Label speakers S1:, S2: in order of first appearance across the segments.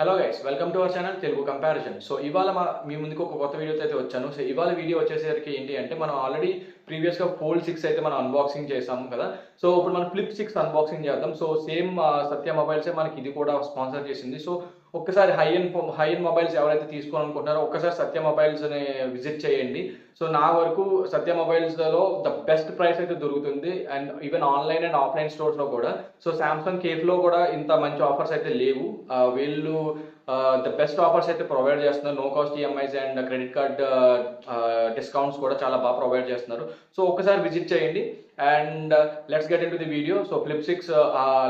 S1: Hello guys, welcome to our channel Telugu comparison. So ఇవాళ మీ ముందుకు ఒక కొత్త వీడియోతో అయితే వచ్చాను. సో ఇవాళ వీడియో వచ్చేసరికి ఏంటి అంటే మనం ఆల్రెడీ ప్రీవియస్గా ఫోల్డ్ 6 అయితే మనం అన్బాక్సింగ్ చేసాము కదా. సో ఇప్పుడు మనం ఫ్లిప్ 6 అన్బాక్సింగ్ చేద్దాం. సో సేమ్ సత్య మొబైల్సే మనకి ఇది కూడా స్పాన్సర్ చేసింది. సో ఒక్కసారి హై ఎండ్ మొబైల్స్ ఎవరైతే తీసుకోవాలనుకుంటున్నారో ఒక్కసారి సత్య మొబైల్స్ని విజిట్ చేయండి. సో నా వరకు సత్య మొబైల్స్లో ద బెస్ట్ ప్రైస్ అయితే దొరుకుతుంది. And even online and offline స్టోర్స్లో కూడా. సో సామ్సంగ్ కేఫ్లో కూడా ఇంత మంచి ఆఫర్స్ అయితే లేవు. వీళ్ళు ద బెస్ట్ ఆఫర్స్ అయితే ప్రొవైడ్ చేస్తున్నారు. No cost EMIs and credit card discounts కూడా చాలా బాగా ప్రొవైడ్ చేస్తున్నారు. సో ఒకసారి విజిట్ చేయండి and let's get into the video. So flip 6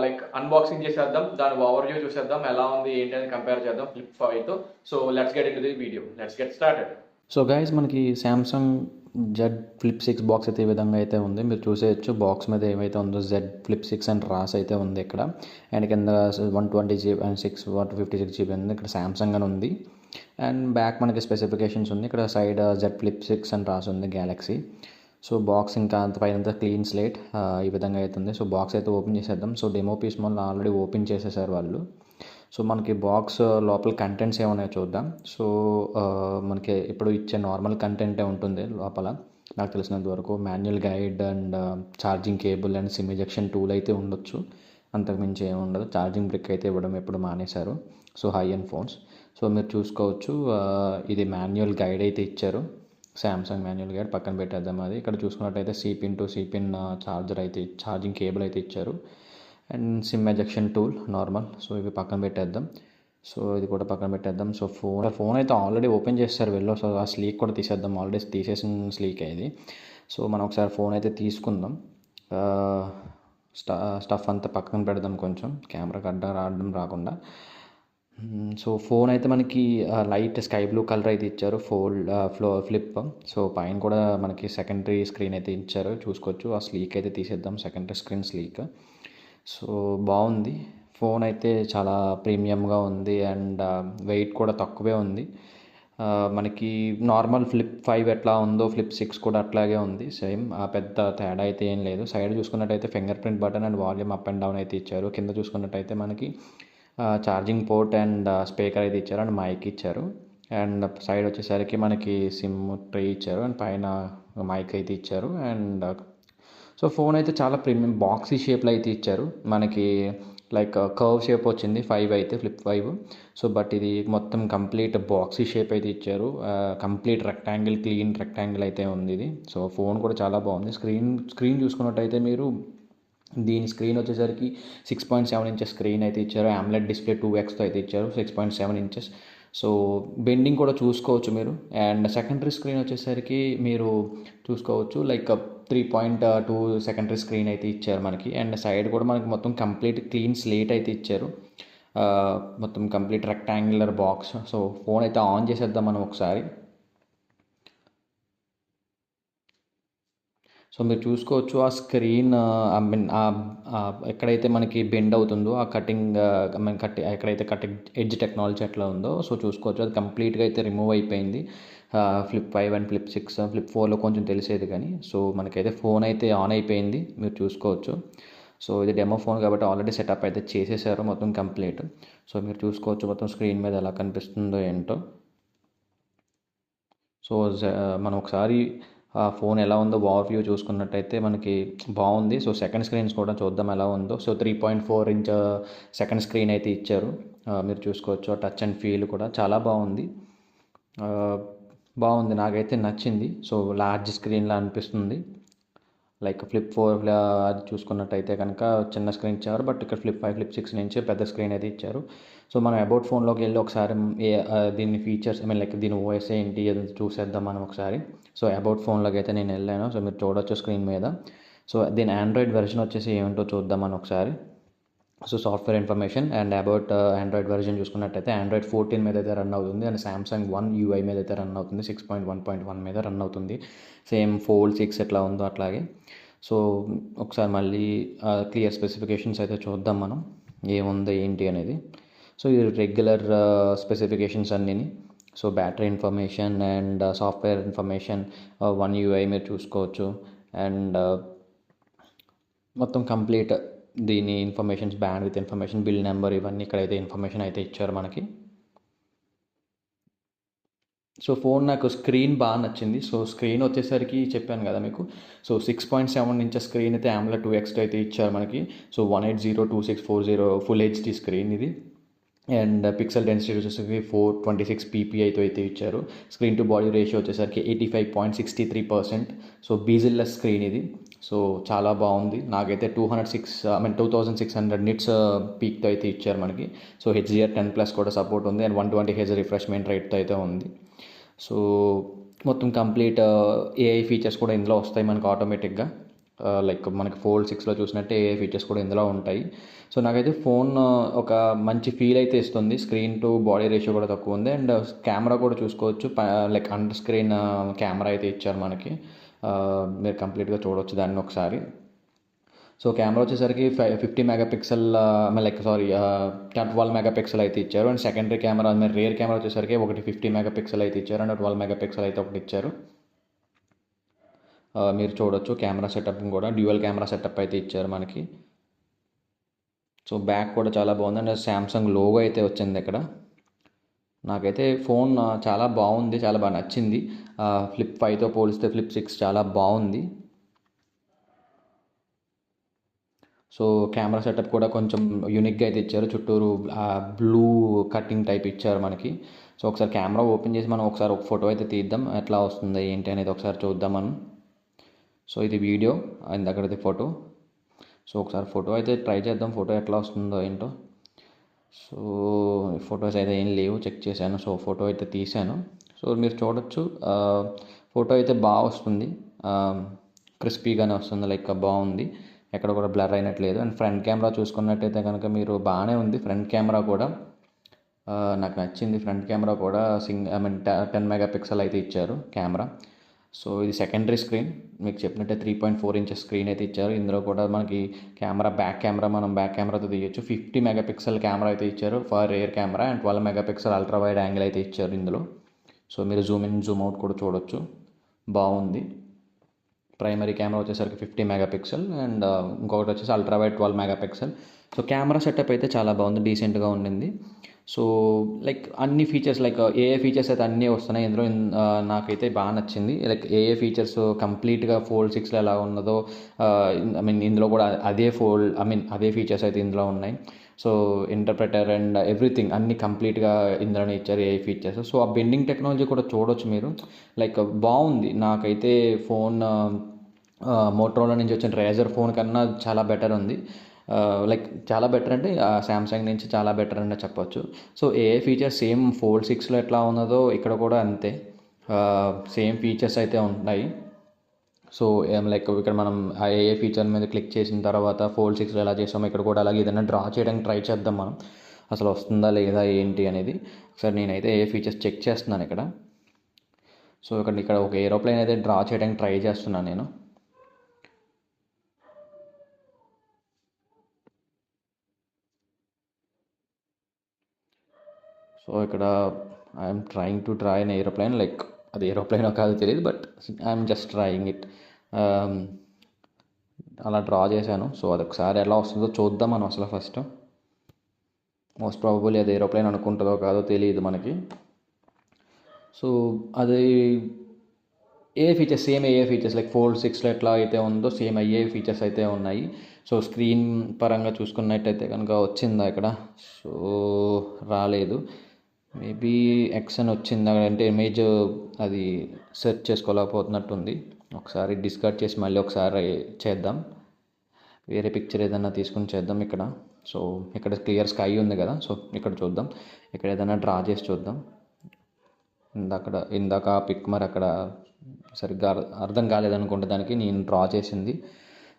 S1: like unboxing చేసేద్దాం, దాని ఓవర్ వ్యూ చూసేద్దాం, ఎలా ఉంది ఏంటి అని కంపేర్ చేద్దాం ఫ్లిప్ 5తో. So let's get into the video, let's get started.
S2: So guys, మనకి శాంసంగ్ జెడ్ ఫ్లిప్ 6 బాక్స్ అయితే ఈ విధంగా అయితే ఉంది. మీరు చూసేయచ్చు బాక్స్ మీద ఏమైతే ఉందో జెడ్ ఫ్లిప్ 6 అని రాసి అయితే ఉంది ఇక్కడ. అండ్ కింద 120GB అండ్ 156GB ఉంది. ఇక్కడ శాంసంగ్ అని ఉంది. అండ్ బ్యాక్ మనకి స్పెసిఫికేషన్స్ ఉంది. ఇక్కడ సైడ్ జెడ్ ఫ్లిప్ 6 అని రాసి ఉంది గ్యాలక్సీ. సో బాక్స్ ఇంకా అంత పైన క్లీన్ స్లేట్ ఈ విధంగా అయితే ఉంది. సో బాక్స్ అయితే ఓపెన్ చేసేద్దాం. సో డెమో పీస్ మొన్న ఆల్రెడీ ఓపెన్ చేసేసారు వాళ్ళు. సో మనకి బాక్స్ లోపల కంటెంట్స్ ఏమన్నాయో చూద్దాం. సో మనకి ఇప్పుడు ఇచ్చే నార్మల్ కంటెంటే ఉంటుంది లోపల. నాకు తెలిసినంత వరకు manual guide and charging cable and SIM ejection tool అయితే ఉండొచ్చు. అంతకుమించి ఏమి ఉండదు. ఛార్జింగ్ బ్రిక్ అయితే ఇవ్వడం ఎప్పుడు మానేశారు. So high and phones. So మీరు చూసుకోవచ్చు, ఇది మాన్యువల్ గైడ్ అయితే ఇచ్చారు. శాంసంగ్ మాన్యువల్ గైడ్ పక్కన పెట్టేద్దాం. అది ఇక్కడ చూసుకున్నట్టయితే సిపిన్ టు సిపిన్ ఛార్జర్ అయితే ఛార్జింగ్ కేబుల్ అయితే ఇచ్చారు. And SIM ejection tool normal. So ఇవి పక్కన పెట్టేద్దాం. సో ఇది కూడా పక్కన పెట్టేద్దాం. సో ఫోన్ అయితే ఆల్రెడీ ఓపెన్ చేస్తారు వెళ్ళో. సో ఆ స్లీక్ కూడా తీసేద్దాం. ఆల్రెడీ తీసేసిన స్లీక్ ఇది. సో మనం ఒకసారి ఫోన్ అయితే తీసుకుందాం. స్టఫ్ అంతా పక్కన పెడదాం, కొంచెం కెమెరాకి అడ్డం రాకుండా. సో ఫోన్ అయితే మనకి లైట్ స్కై బ్లూ కలర్ అయితే ఇచ్చారు. ఫ్లిప్. సో పైన కూడా మనకి సెకండరీ స్క్రీన్ అయితే ఇచ్చారు, చూసుకోవచ్చు. ఆ స్లీక్ అయితే తీసేద్దాం, సెకండరీ స్క్రీన్ స్లీక్. సో బాగుంది. ఫోన్ అయితే చాలా ప్రీమియంగా ఉంది అండ్ వెయిట్ కూడా తక్కువే ఉంది. మనకి నార్మల్ ఫ్లిప్ 5 ఎట్లా ఉందో ఫ్లిప్ 6 కూడా అట్లాగే ఉంది, సేమ్. పెద్ద తేడా అయితే ఏం లేదు. సైడ్ చూసుకున్నట్టయితే finger print button and volume up and down అయితే ఇచ్చారు. కింద చూసుకున్నట్టయితే మనకి ఛార్జింగ్ పోర్ట్ అండ్ స్పీకర్ అయితే ఇచ్చారు అండ్ మైక్ ఇచ్చారు. అండ్ సైడ్ వచ్చేసరికి మనకి సిమ్ ట్రే ఇచ్చారు అండ్ పైన మైక్ అయితే ఇచ్చారు. అండ్ సో ఫోన్ అయితే చాలా ప్రీమియం బాక్సీ షేప్లో అయితే ఇచ్చారు. మనకి లైక్ కర్వ్ షేప్ వచ్చింది 5 అయితే ఫ్లిప్ 5. సో బట్ ఇది మొత్తం కంప్లీట్ బాక్సీ షేప్ అయితే ఇచ్చారు. కంప్లీట్ రెక్టాంగిల్, క్లీన్ రెక్టాంగిల్ అయితే ఉంది ఇది. సో ఫోన్ కూడా చాలా బాగుంది. స్క్రీన్ చూసుకున్నట్టయితే మీరు దీని స్క్రీన్ వచ్చేసరికి 6.7 ఇంచెస్ స్క్రీన్ అయితే ఇచ్చారు. AMOLED డిస్ప్లే 2Xతో అయితే ఇచ్చారు, 6.7 ఇంచెస్. సో బెండింగ్ కూడా చూసుకోవచ్చు మీరు. అండ్ సెకండరీ స్క్రీన్ వచ్చేసరికి మీరు చూసుకోవచ్చు, లైక్ 3.2 సెకండరీ స్క్రీన్ అయితే ఇచ్చారు మనకి. అండ్ సైడ్ కూడా మనకి మొత్తం కంప్లీట్ క్లీన్ స్లేట్ అయితే ఇచ్చారు. మొత్తం complete rectangular box. So phone అయితే ఆన్ చేసేద్దాం మనం ఒకసారి. సో మీరు చూసుకోవచ్చు, ఆ స్క్రీన్ ఐ మీన్ ఎక్కడైతే మనకి బెండ్ అవుతుందో ఆ ఎక్కడైతే కటింగ్ ఎడ్జ్ టెక్నాలజీ ఎట్లా ఉందో సో చూసుకోవచ్చు, అది కంప్లీట్గా అయితే రిమూవ్ అయిపోయింది. ఫ్లిప్ 5 అండ్ ఫ్లిప్ 6, ఫ్లిప్ 4లో కొంచెం తెలిసేది కానీ. సో మనకైతే ఫోన్ అయితే ఆన్ అయిపోయింది, మీరు చూసుకోవచ్చు. సో ఇది డెమో ఫోన్ కాబట్టి ఆల్రెడీ సెటప్ అయితే చేసేసారు మొత్తం కంప్లీట్. సో మీరు చూసుకోవచ్చు మొత్తం స్క్రీన్ మీద ఎలా కనిపిస్తుందో ఏంటో. సో మనం ఒకసారి ఆ ఫోన్ ఎలా ఉందో ఓవర్ వ్యూ చూసుకున్నట్టయితే మనకి బాగుంది. సో సెకండ్ స్క్రీన్స్ కూడా చూద్దాం ఎలా ఉందో. సో 3.4 ఇంచ్ సెకండ్ స్క్రీన్ అయితే ఇచ్చారు. మీరు చూసుకోవచ్చు, టచ్ అండ్ ఫీల్ కూడా చాలా బాగుంది. నాకైతే నచ్చింది. సో లార్జ్ స్క్రీన్లా అనిపిస్తుంది. లైక్ ఫ్లిప్ 4 అది చూసుకున్నట్టయితే కనుక చిన్న స్క్రీన్ ఇచ్చారు. బట్ ఇక్కడ ఫ్లిప్ 5, ఫ్లిప్ 6 నుంచి పెద్ద స్క్రీన్ అయితే ఇచ్చారు. సో మనం అబౌట్ ఫోన్లోకి వెళ్ళి ఒకసారి దీని ఫీచర్స్ లైక్ దీని ఓఎస్ ఏంటి అది చూసేద్దాం మనం ఒకసారి. సో అబౌట్ ఫోన్లోకి అయితే నేను వెళ్ళాను. సో మీరు చూడవచ్చు స్క్రీన్ మీద. సో దీని ఆండ్రాయిడ్ వెర్షన్ వచ్చేసి ఏమిటో చూద్దాం మనం ఒకసారి. So software information and about Android version చూసుకున్నట్టయితే ఆండ్రాయిడ్ 14 మీద అయితే రన్ అవుతుంది అండ్ సామ్సంగ్ One UI మీద అయితే రన్ అవుతుంది. 6.1.1 మీద రన్ అవుతుంది. సేమ్ ఫోల్డ్ 6 ఎట్లా ఉందో అట్లాగే. సో ఒకసారి మళ్ళీ క్లియర్ స్పెసిఫికేషన్స్ అయితే చూద్దాం మనం, ఏముందో ఏంటి అనేది. సో ఇది రెగ్యులర్ స్పెసిఫికేషన్స్ అన్నీ. So battery information and software information, One UI మీరు చూసుకోవచ్చు. అండ్ మొత్తం కంప్లీట్ దీని informations, band with information, bill number, ఇవన్నీ ఇక్కడైతే ఇన్ఫర్మేషన్ అయితే ఇచ్చారు మనకి. సో ఫోన్ నాకు స్క్రీన్ బాగా నచ్చింది. సో స్క్రీన్ వచ్చేసరికి చెప్పాను కదా మీకు. సో 6.7 ఇంచెస్ స్క్రీన్ అయితే AMOLED 2X అయితే ఇచ్చారు మనకి. సో 1802640 ఫుల్ హెచ్డి స్క్రీన్ ఇది. అండ్ పిక్సెల్ డెన్సిటీ వచ్చేసరికి 426 ppi అయితే ఇచ్చారు. స్క్రీన్ టు బాడీ రేషియో వచ్చేసరికి 85.63%. సో బీజిల్లెస్ స్క్రీన్ ఇది. సో చాలా బాగుంది. నాకైతే 2600 నిట్స్ పీక్తో అయితే ఇచ్చారు మనకి. సో HDR10+ కూడా సపోర్ట్ ఉంది. అండ్ 120Hz రిఫ్రెష్మెంట్ రేట్తో అయితే ఉంది. సో మొత్తం కంప్లీట్ AI ఫీచర్స్ కూడా ఇందులో వస్తాయి మనకు ఆటోమేటిక్గా. లైక్ మనకి Fold 6లో చూసినట్టే AI ఫీచర్స్ కూడా ఇందులో ఉంటాయి. సో నాకైతే ఫోన్ ఒక మంచి ఫీల్ అయితే ఇస్తుంది. స్క్రీన్ టు బాడీ రేషియో కూడా తక్కువ ఉంది. అండ్ కెమెరా కూడా చూసుకోవచ్చు. లైక్ అండర్ స్క్రీన్ కెమెరా అయితే ఇచ్చారు మనకి. మీరు కంప్లీట్గా చూడవచ్చు దాన్ని ఒకసారి. సో కెమెరా వచ్చేసరికి 50 మెగాపిక్సెల్, లైక్ 12 మెగాపిక్సెల్ అయితే ఇచ్చారు. And secondary camera, rear camera వచ్చేసరికి ఒకటి 50 మెగాపిక్సెల్ అయితే ఇచ్చారు. అండ్ 12 మెగాపిక్సెల్ అయితే ఒకటి ఇచ్చారు. మీరు చూడొచ్చు కెమెరా సెటప్ కూడా డ్యూయల్ కెమెరా సెటప్ అయితే ఇచ్చారు మనకి. సో బ్యాక్ కూడా చాలా బాగుంది. అండ్ శాంసంగ్ లోగో అయితే వచ్చింది ఇక్కడ. నాకైతే ఫోన్ చాలా బాగుంది, చాలా బాగా నచ్చింది. ఫ్లిప్ 5తో పోలిస్తే ఫ్లిప్ 6 చాలా బాగుంది. సో కెమెరా సెటప్ కూడా కొంచెం యూనిక్గా అయితే ఇచ్చారు. చుట్టూరు బ్లూ కటింగ్ టైప్ ఇచ్చారు మనకి. సో ఒకసారి కెమెరా ఓపెన్ చేసి మనం ఒకసారి ఒక ఫోటో అయితే తీద్దాం, ఎట్లా వస్తుంది ఏంటి అనేది ఒకసారి చూద్దాం మనం. సో ఇది వీడియో, అక్కడది ఫోటో. సో ఒకసారి ఫోటో అయితే ట్రై చేద్దాం, ఫోటో ఎట్లా వస్తుందో ఏంటో. సో ఫొటోస్ అయితే ఏం లేవు, చెక్ చేశాను. సో ఫోటో అయితే తీశాను. సో మీరు చూడొచ్చు ఫోటో అయితే బాగా వస్తుంది, క్రిస్పీగానే వస్తుంది, లైక్ బాగుంది, ఎక్కడ కూడా బ్లర్ అయినట్లేదు. అండ్ ఫ్రంట్ కెమెరా చూసుకున్నట్టయితే కనుక మీరు బాగానే ఉంది. ఫ్రంట్ కెమెరా కూడా నాకు నచ్చింది. ఫ్రంట్ కెమెరా కూడా 10 మెగాపిక్సెల్ అయితే ఇచ్చారు కెమెరా. సో ఇది సెకండరీ స్క్రీన్, మీకు చెప్పినట్టే 3.4 ఇంచెస్ స్క్రీన్ అయితే ఇచ్చారు. ఇందులో కూడా మనకి కెమెరా, బ్యాక్ కెమెరా మనం బ్యాక్ కెమెరాతో తీయొచ్చు. 50 మెగాపిక్సెల్ కెమెరా అయితే ఇచ్చారు for rear camera. And 12 megapixel ultra wide angle అయితే ఇచ్చారు ఇందులో. సో మీరు జూమ్ ఇన్ జూమ్ అవుట్ కూడా చూడొచ్చు, బాగుంది. ప్రైమరీ కెమెరా వచ్చేసరికి 50 మెగాపిక్సెల్ అండ్ ఇంకొకటి వచ్చేసి ultra wide 12 megapixel. So camera setup అయితే చాలా బాగుంది, డీసెంట్గా ఉండింది. సో లైక్ అన్ని ఫీచర్స్, లైక్ ఏఏ ఫీచర్స్ అయితే అన్నీ వస్తున్నాయి ఇందులో. నాకైతే బాగా నచ్చింది. లైక్ ఏఏ ఫీచర్స్ కంప్లీట్గా Fold 6లో ఎలా ఉన్నదో ఇందులో కూడా అదే ఫీచర్స్ అయితే ఇందులో ఉన్నాయి. సో ఇంటర్ప్రెటర్ అండ్ ఎవ్రీథింగ్ అన్నీ కంప్లీట్గా ఇందులోనే ఇచ్చారు ఏఐ ఫీచర్స్. సో ఆ బెండింగ్ టెక్నాలజీ కూడా చూడొచ్చు మీరు, లైక్ బాగుంది. నాకైతే ఫోన్ మోటరోలా నుంచి వచ్చిన రేజర్ ఫోన్ కన్నా చాలా బెటర్ ఉంది. లైక్ చాలా బెటర్ అంటే శాంసంగ్ నుంచి చాలా బెటర్ అని చెప్పొచ్చు. So AI features same Fold 6లో ఎట్లా ఉన్నదో ఇక్కడ కూడా అంతే, సేమ్ ఫీచర్స్ అయితే ఉంటాయి. సో లైక్ ఇక్కడ మనం ఆ ఏఐ ఫీచర్ మీద క్లిక్ చేసిన తర్వాత Fold 6లో ఎలా చేసామో ఇక్కడ కూడా అలాగే ఏదైనా డ్రా చేయడానికి ట్రై చేద్దాం మనం, అసలు వస్తుందా లేదా ఏంటి అనేది. ఒకసారి నేనైతే ఏఐ ఫీచర్స్ చెక్ చేస్తున్నాను ఇక్కడ. సో ఇక్కడ ఒక ఏరోప్లేన్ అయితే డ్రా చేయడానికి ట్రై చేస్తున్నాను నేను. సో ఇక్కడ I'm trying to draw an aeroplane, like అది ఏరోప్లేనో కాదో తెలియదు, but I'm just trying it. అలా డ్రా చేశాను. సో అది ఒకసారి ఎలా వస్తుందో చూద్దాం మనం అసలు ఫస్ట్. మోస్ట్ ప్రాబబుల్లీ అది ఏరోప్లేన్ అనుకుంటుందో కాదో తెలియదు మనకి. సో అది సేమ్ ఏఏ ఫీచర్స్ లైక్ Fold 6లో ఎట్లా అయితే ఉందో సేమ్ అయ్యే ఫీచర్స్ అయితే ఉన్నాయి. సో స్క్రీన్ పరంగా చూసుకున్నట్టయితే కనుక వచ్చిందా ఇక్కడ? సో రాలేదు. మేబీ ఎక్స్ అని వచ్చిందా అంటే ఇమేజ్ అది సెర్చ్ చేసుకోలేకపోతున్నట్టుంది. ఒకసారి డిస్కార్డ్ చేసి మళ్ళీ ఒకసారి చేద్దాం, వేరే పిక్చర్ ఏదైనా తీసుకుని చేద్దాం ఇక్కడ. సో ఇక్కడ క్లియర్ స్కై ఉంది కదా, సో ఇక్కడ చూద్దాం, ఇక్కడ ఏదైనా డ్రా చేసి చూద్దాం. ఇందాక ఆ పిక్ మరి అక్కడ సరిగ్గా అర్థం కాలేదనుకుంటే దానికి నేను డ్రా చేసింది.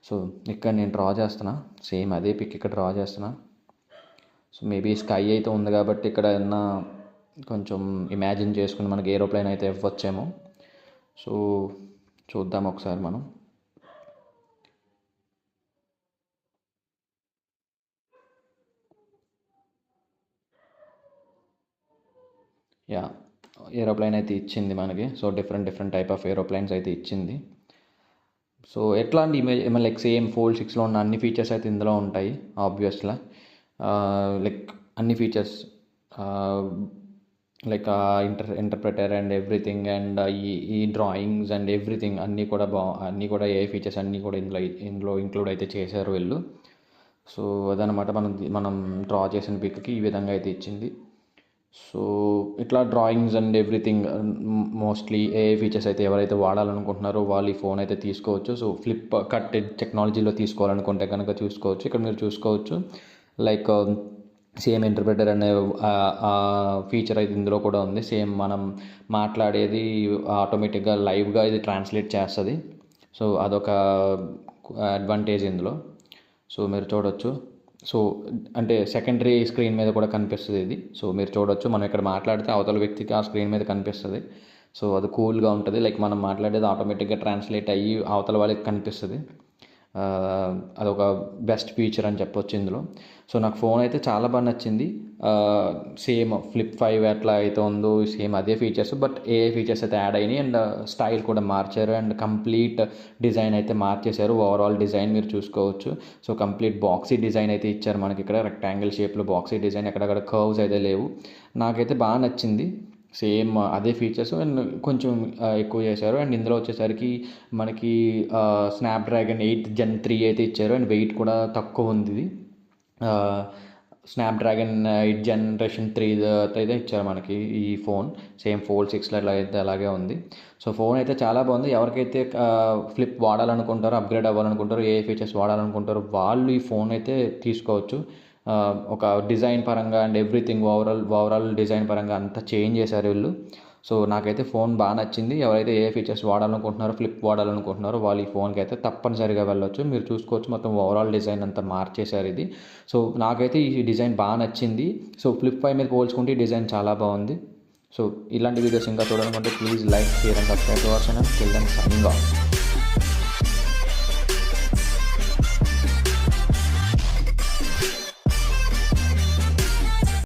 S2: సో ఇక్కడ నేను డ్రా చేస్తున్నా, సేమ్ అదే పిక్ ఇక్కడ డ్రా చేస్తున్నా. సో మేబీ స్కై అయితే ఉంది కాబట్టి ఇక్కడ ఏదన్నా కొంచెం ఇమాజిన్ చేసుకుని మనకి ఏరోప్లేన్ అయితే ఇవ్వచ్చేమో. సో చూద్దాం ఒకసారి మనం. యా, ఏరోప్లేన్ అయితే ఇచ్చింది మనకి. So different type of aeroplanes అయితే ఇచ్చింది. సో ఎట్లాంటి ఇమేజ్ లైక్ సేమ్ ఫోల్డ్ 6లో ఉన్న అన్ని ఫీచర్స్ అయితే ఇందులో ఉంటాయి ఆబ్వియస్గా. లైక్ అన్ని features like interpreter and everything and ఈ డ్రాయింగ్స్ అండ్ ఎవ్రీథింగ్ అన్నీ కూడా ఏ ఫీచర్స్ అన్నీ కూడా ఇందులో ఇంక్లూడ్ అయితే చేశారు వీళ్ళు. సో అదనమాట మనం డ్రా చేసిన పిక్కి ఈ విధంగా అయితే ఇచ్చింది. సో ఇట్లా drawings and everything mostly A features అయితే ఎవరైతే వాడాలనుకుంటున్నారో వాళ్ళు ఈ ఫోన్ అయితే తీసుకోవచ్చు. సో ఫ్లిప్ కట్ టెక్నాలజీలో తీసుకోవాలనుకుంటే కనుక చూసుకోవచ్చు. ఇక్కడ మీరు చూసుకోవచ్చు లైక్ సేమ్ ఇంటర్ప్రెటర్ అనే ఫీచర్ అయితే ఇందులో కూడా ఉంది. సేమ్ మనం మాట్లాడేది ఆటోమేటిక్గా లైవ్గా ఇది ట్రాన్స్లేట్ చేస్తుంది. సో అదొక అడ్వాంటేజ్ ఇందులో. సో మీరు చూడొచ్చు. సో అంటే సెకండరీ స్క్రీన్ మీద కూడా కనిపిస్తుంది ఇది. సో మీరు చూడొచ్చు, మనం ఇక్కడ మాట్లాడితే అవతల వ్యక్తికి ఆ స్క్రీన్ మీద కనిపిస్తుంది. సో అది కూల్గా ఉంటుంది. లైక్ మనం మాట్లాడేది ఆటోమేటిక్గా ట్రాన్స్లేట్ అయ్యి అవతల వాళ్ళకి కనిపిస్తుంది. అదొక బెస్ట్ ఫీచర్ అని చెప్పొచ్చు ఇందులో. సో నాకు ఫోన్ అయితే చాలా బాగా నచ్చింది. సేమ్ ఫ్లిప్ 5 ఎట్లా అయితే ఉందో సేమ్ అదే ఫీచర్స్, బట్ ఏ ఫీచర్స్ అయితే యాడ్ అయినాయి అండ్ స్టైల్ కూడా మార్చారు అండ్ కంప్లీట్ డిజైన్ అయితే మార్చేశారు. ఓవరాల్ డిజైన్ మీరు చూసుకోవచ్చు. సో కంప్లీట్ బాక్సీ డిజైన్ అయితే ఇచ్చారు మనకి ఇక్కడ, రెక్టాంగిల్ షేప్లో బాక్సీ డిజైన్, ఎక్కడక్కడ కర్వ్స్ అయితే లేవు. నాకైతే బాగా నచ్చింది. సేమ్ అదే ఫీచర్స్ అండ్ కొంచెం ఎక్కువ చేశారు. అండ్ ఇందులో వచ్చేసరికి మనకి స్నాప్డ్రాగన్ 8th Gen 3 అయితే ఇచ్చారు అండ్ వెయిట్ కూడా తక్కువ ఉంది. ఇది స్నాప్డ్రాగన్ 8th Generation 3 అయితే ఇచ్చారు మనకి ఈ ఫోన్. సేమ్ ఫోల్డ్ 6లో అయితే అలాగే ఉంది. సో ఫోన్ అయితే చాలా బాగుంది. ఎవరికైతే ఫ్లిప్ వాడాలనుకుంటారో, అప్గ్రేడ్ అవ్వాలనుకుంటారో, ఏ ఫీచర్స్ వాడాలనుకుంటారో వాళ్ళు ఈ ఫోన్ అయితే తీసుకోవచ్చు. ఒక డిజైన్ పరంగా అండ్ ఎవ్రీథింగ్ ఓవరాల్ డిజైన్ పరంగా అంతా చేంజ్ చేశారు వీళ్ళు. సో నాకైతే ఫోన్ బాగా నచ్చింది. ఎవరైతే ఏ ఫీచర్స్ వాడాలనుకుంటున్నారో, ఫ్లిప్ వాడాలనుకుంటున్నారో వాళ్ళు ఈ ఫోన్కి అయితే తప్పనిసరిగా వెళ్ళొచ్చు. మీరు చూసుకోవచ్చు, మొత్తం ఓవరాల్ డిజైన్ అంతా మార్చేశారు ఇది. సో నాకైతే ఈ డిజైన్ బాగా నచ్చింది. సో ఫ్లిప్ 5 మీద పోల్చుకుంటే ఈ డిజైన్ చాలా బాగుంది. సో ఇలాంటి వీడియోస్ ఇంకా చూడాలనుకుంటే please like, share and subscribe to our channel. Till then signing of.